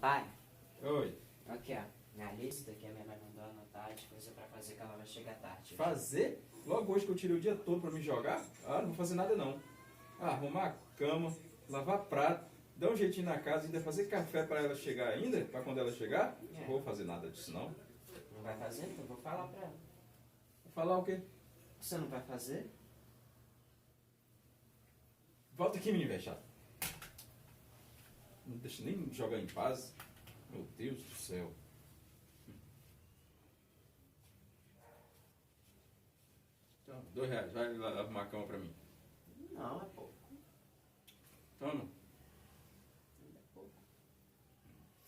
Pai, Oi. aqui ó, minha lista que a minha mãe mandou anotar de coisa pra fazer que ela vai chegar tarde. Fazer? Logo hoje que eu tirei o dia todo pra me jogar? Ah, não vou fazer nada não. Arrumar a cama, lavar prato, dar um jeitinho na casa e ainda fazer café pra ela chegar ainda, pra quando ela chegar. Não vou fazer nada disso não. Não vai fazer? Então eu vou falar pra ela. Vou falar o quê? Você não vai fazer? Volta aqui, menino velho chato. Não deixa nem jogar em paz. Meu Deus do céu. Então, R$2. Vai lá arrumar a cama pra mim. Não, é pouco. Toma. É pouco.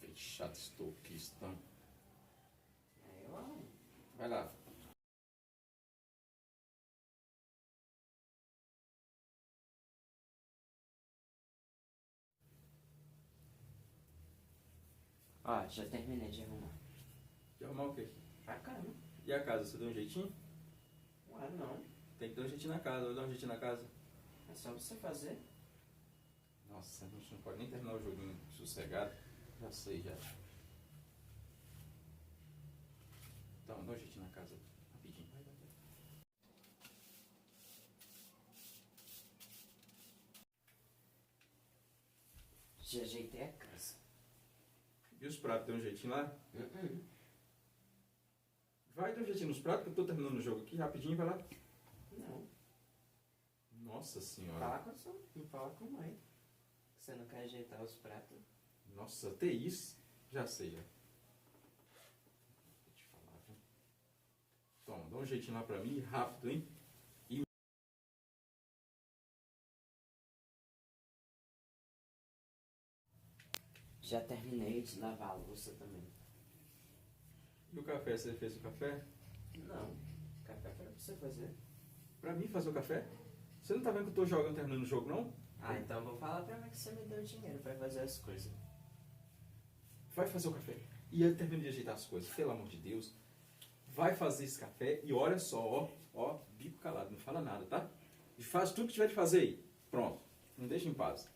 Velho chato, estoquista. Aí eu arrumo. Vai lá. Ó, já terminei de arrumar. De arrumar o quê? A cama. E a casa, você deu um jeitinho? Ué, não. Tem que dar um jeitinho na casa, vai dar um jeitinho na casa. É só você fazer. Nossa, a gente não pode nem terminar o joguinho sossegado. Já sei, já. Então, dá um jeitinho na casa. Rapidinho. Vai, vai, vai. Já ajeitei a casa. E os pratos, deu um jeitinho lá? Uh-uh. Vai dar um jeitinho nos pratos que eu tô terminando o jogo aqui. Rapidinho, vai lá. Não. Nossa senhora. Fala com a sua mãe. Não fala com a mãe. Você não quer ajeitar os pratos? Nossa, até isso. Já sei, já. Vou te falar, viu? Toma, dá um jeitinho lá pra mim, rápido, hein? Já terminei de lavar a louça também. E o café, você fez o café? Não. Café pra você fazer. Pra mim fazer o café? Você não tá vendo que eu tô jogando, terminando o jogo, não? Ah, então eu vou falar pra mim que você me deu dinheiro pra fazer as coisas. Vai fazer o café. E eu termino de ajeitar as coisas, pelo amor de Deus. Vai fazer esse café e olha só, ó, bico calado, não fala nada, tá? E faz tudo que tiver de fazer aí. Pronto. Não deixa em paz.